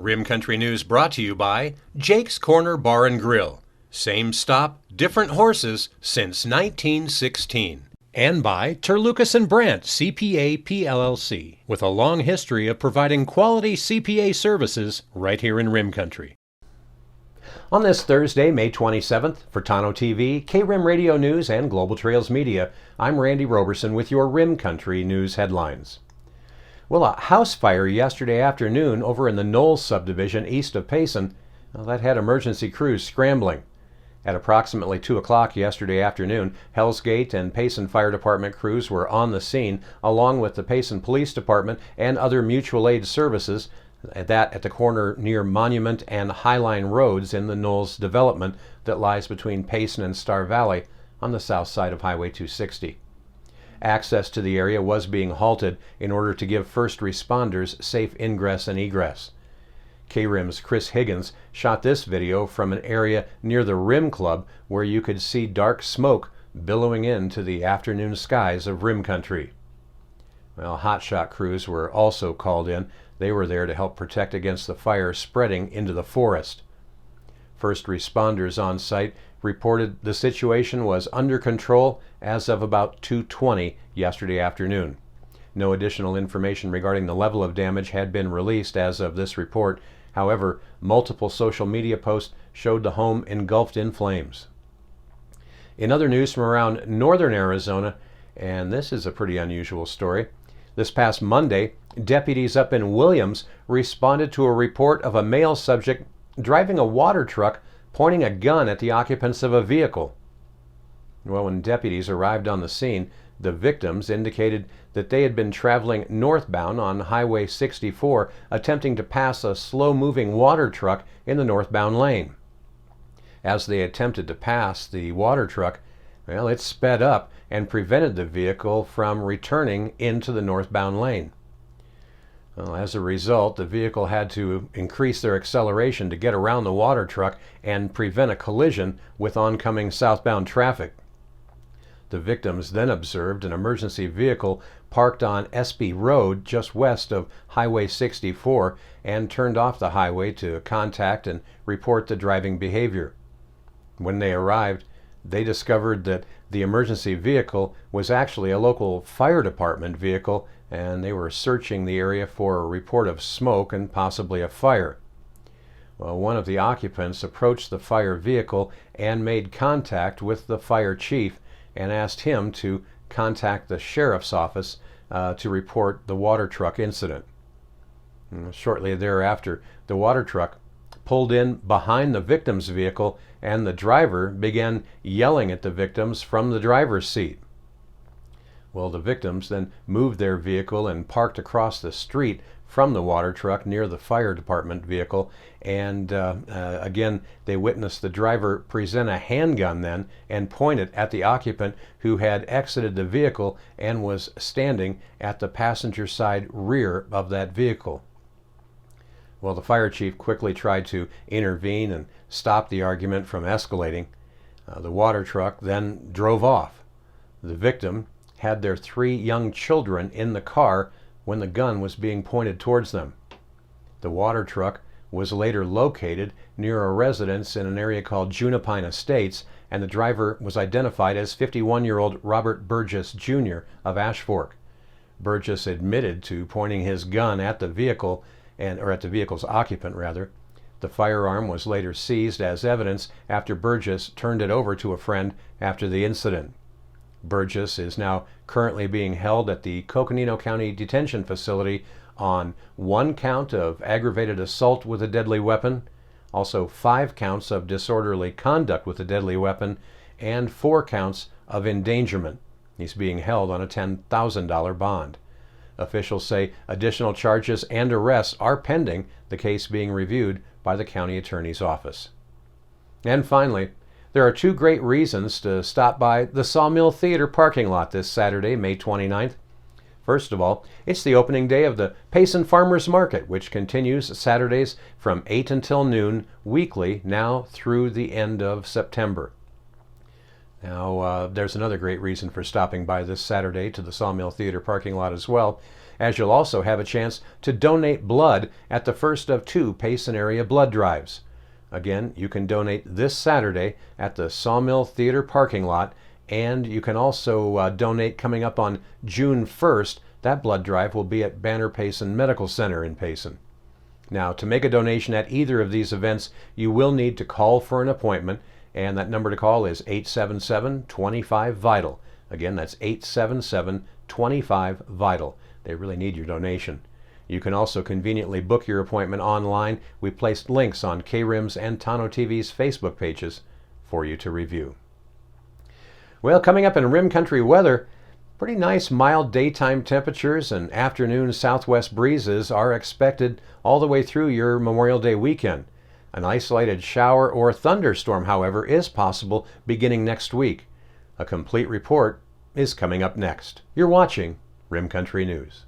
Rim Country News brought to you by Jake's Corner Bar and Grill. Same stop, different horses since 1916. And by Terlucas and Brandt CPA PLLC, with a long history of providing quality CPA services right here in Rim Country. On this Thursday, May 27th, for Tano TV, K-Rim Radio News, and Global Trails Media, I'm Randy Roberson with your Rim Country News headlines. Well, a house fire yesterday afternoon over in the Knolls subdivision east of Payson, that had emergency crews scrambling. At approximately 2 o'clock yesterday afternoon, Hell's Gate and Payson Fire Department crews were on the scene, along with the Payson Police Department and other mutual aid services, at the corner near Monument and Highline Roads in the Knolls development that lies between Payson and Star Valley on the south side of Highway 260. Access to the area was being halted in order to give first responders safe ingress and egress. K-Rim's Chris Higgins shot this video from an area near the Rim Club where you could see dark smoke billowing into the afternoon skies of Rim Country. Well, hotshot crews were also called in. They were there to help protect against the fire spreading into the forest. First responders on site reported the situation was under control as of about 2:20 yesterday afternoon. No additional information regarding the level of damage had been released as of this report. However, multiple social media posts showed the home engulfed in flames. In other news from around northern Arizona, and this is a pretty unusual story, this past Monday, deputies up in Williams responded to a report of a male subject driving a water truck pointing a gun at the occupants of a vehicle. Well, when deputies arrived on the scene, the victims indicated that they had been traveling northbound on Highway 64, attempting to pass a slow-moving water truck in the northbound lane. As they attempted to pass the water truck, well, it sped up and prevented the vehicle from returning into the northbound lane. Well, as a result, the vehicle had to increase their acceleration to get around the water truck and prevent a collision with oncoming southbound traffic. The victims then observed an emergency vehicle parked on SB Road just west of Highway 64 and turned off the highway to contact and report the driving behavior. When they arrived, they discovered that the emergency vehicle was actually a local fire department vehicle, and they were searching the area for a report of smoke and possibly a fire. Well, one of the occupants approached the fire vehicle and made contact with the fire chief and asked him to contact the sheriff's office to report the water truck incident. Shortly thereafter, the water truck pulled in behind the victim's vehicle, and the driver began yelling at the victims from the driver's seat. Well, the victims then moved their vehicle and parked across the street from the water truck near the fire department vehicle, and again they witnessed the driver present a handgun then and point it at the occupant who had exited the vehicle and was standing at the passenger side rear of that vehicle. Well, the fire chief quickly tried to intervene and stop the argument from escalating. The water truck then drove off. The victim had their 3 young children in the car when the gun was being pointed towards them. The water truck was later located near a residence in an area called Junipine Estates, and the driver was identified as 51-year-old Robert Burgess Jr. of Ash Fork. Burgess admitted to pointing his gun at the vehicle, or at the vehicle's occupant rather. The firearm was later seized as evidence after Burgess turned it over to a friend after the incident. Burgess is now currently being held at the Coconino County Detention Facility on 1 count of aggravated assault with a deadly weapon, also 5 counts of disorderly conduct with a deadly weapon, and 4 counts of endangerment. He's being held on a $10,000 bond. Officials say additional charges and arrests are pending, the case being reviewed by the county attorney's office. And finally, there are 2 great reasons to stop by the Sawmill Theater parking lot this Saturday, May 29th. First of all, it's the opening day of the Payson Farmers Market, which continues Saturdays from 8 until noon weekly now through the end of September. Now, there's another great reason for stopping by this Saturday to the Sawmill Theater parking lot as well, as you'll also have a chance to donate blood at the first of 2 Payson area blood drives. Again, you can donate this Saturday at the Sawmill Theater parking lot, and you can also donate coming up on June 1st. That blood drive will be at Banner Payson Medical Center in Payson. Now, to make a donation at either of these events, you will need to call for an appointment, and that number to call is 877-25-VITAL. Again, that's 877-25-VITAL. They really need your donation. You can also conveniently book your appointment online. We placed links on KRIM's and Tano TV's Facebook pages for you to review. Well, coming up in Rim Country weather, pretty nice mild daytime temperatures and afternoon southwest breezes are expected all the way through your Memorial Day weekend. An isolated shower or thunderstorm, however, is possible beginning next week. A complete report is coming up next. You're watching Rim Country News.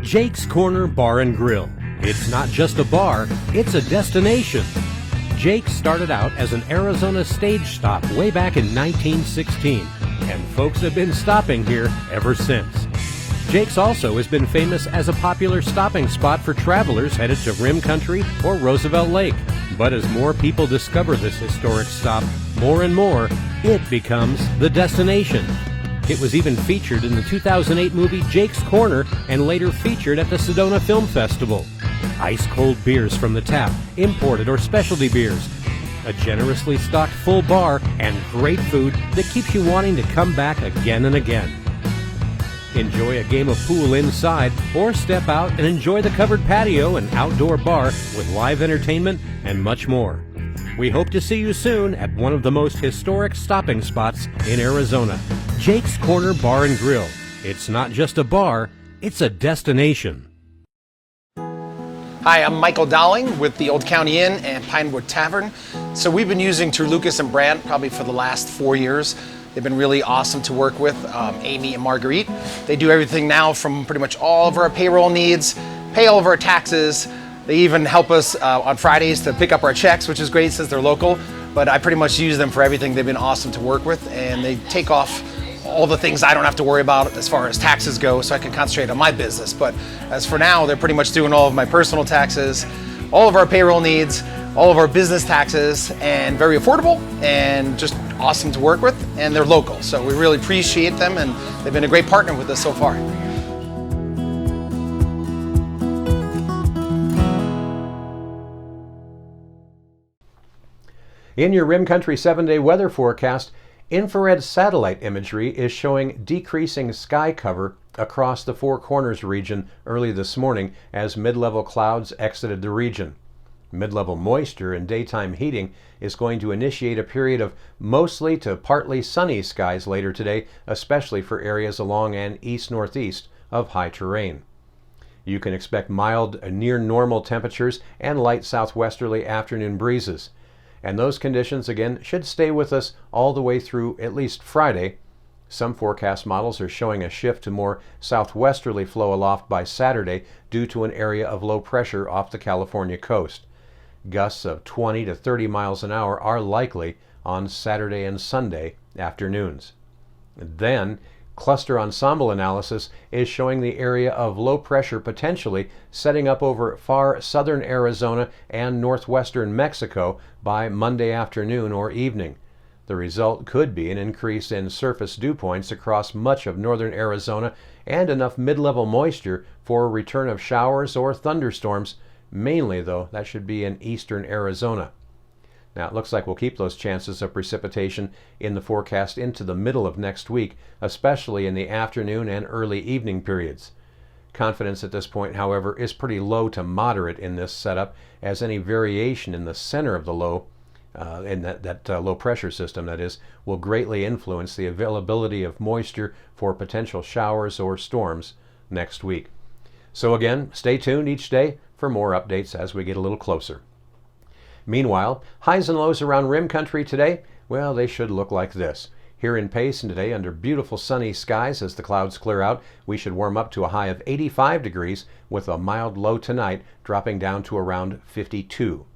Jake's Corner Bar and Grill. It's not just a bar, it's a destination. Jake started out as an Arizona stage stop way back in 1916, and folks have been stopping here ever since. Jake's also has been famous as a popular stopping spot for travelers headed to Rim Country or Roosevelt Lake. But as more people discover this historic stop, more and more, it becomes the destination. It was even featured in the 2008 movie Jake's Corner and later featured at the Sedona Film Festival. Ice-cold beers from the tap, imported or specialty beers, a generously stocked full bar, and great food that keeps you wanting to come back again and again. Enjoy a game of pool inside or step out and enjoy the covered patio and outdoor bar with live entertainment and much more. We hope to see you soon at one of the most historic stopping spots in Arizona, Jake's Corner Bar and Grill. It's not just a bar, it's a destination. Hi, I'm Michael Dowling with the Old County Inn and Pinewood Tavern. So we've been using Terlucas and Brandt probably for the last 4 years. They've been really awesome to work with, Amy and Marguerite. They do everything now from pretty much all of our payroll needs, pay all of our taxes. They even help us on Fridays to pick up our checks, which is great since they're local. But I pretty much use them for everything. They've been awesome to work with, and they take off all the things I don't have to worry about as far as taxes go, so I can concentrate on my business. But as for now, they're pretty much doing all of my personal taxes, all of our payroll needs, all of our business taxes, and very affordable and just awesome to work with, and they're local. So we really appreciate them, and they've been a great partner with us so far. In your Rim Country 7-day weather forecast, infrared satellite imagery is showing decreasing sky cover across the Four Corners region early this morning as mid-level clouds exited the region. Mid-level moisture and daytime heating is going to initiate a period of mostly to partly sunny skies later today, especially for areas along and east-northeast of high terrain. You can expect mild, near normal temperatures and light southwesterly afternoon breezes. And those conditions, again, should stay with us all the way through at least Friday. Some forecast models are showing a shift to more southwesterly flow aloft by Saturday due to an area of low pressure off the California coast. Gusts of 20 to 30 miles an hour are likely on Saturday and Sunday afternoons. Then, cluster ensemble analysis is showing the area of low pressure potentially setting up over far southern Arizona and northwestern Mexico by Monday afternoon or evening. The result could be an increase in surface dew points across much of northern Arizona and enough mid-level moisture for a return of showers or thunderstorms. Mainly, though, that should be in eastern Arizona. Now, it looks like we'll keep those chances of precipitation in the forecast into the middle of next week, especially in the afternoon and early evening periods. Confidence at this point, however, is pretty low to moderate in this setup, as any variation in the center of the low, in that low pressure system, that is, will greatly influence the availability of moisture for potential showers or storms next week. So again, stay tuned each day for more updates as we get a little closer. Meanwhile, highs and lows around Rim Country today, well, they should look like this. Here in Payson today, under beautiful sunny skies as the clouds clear out, we should warm up to a high of 85 degrees with a mild low tonight, dropping down to around 52.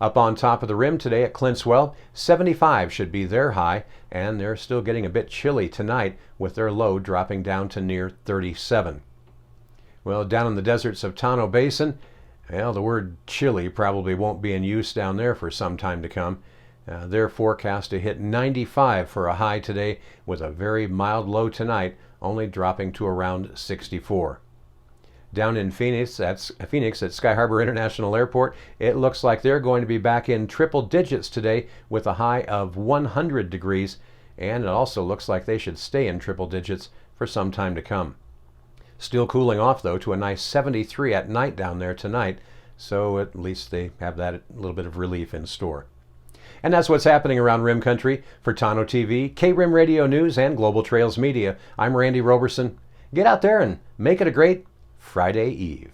Up on top of the rim today at Clintswell, 75 should be their high, and they're still getting a bit chilly tonight with their low dropping down to near 37. Well, down in the deserts of Tonto Basin, well, the word chilly probably won't be in use down there for some time to come. They're forecast to hit 95 for a high today with a very mild low tonight, only dropping to around 64. Down in Phoenix at Sky Harbor International Airport, it looks like they're going to be back in triple digits today with a high of 100 degrees, and it also looks like they should stay in triple digits for some time to come. Still cooling off, though, to a nice 73 at night down there tonight, so at least they have that little bit of relief in store. And that's what's happening around Rim Country. For Tonto TV, K-Rim Radio News, and Global Trails Media, I'm Randy Roberson. Get out there and make it a great Friday Eve.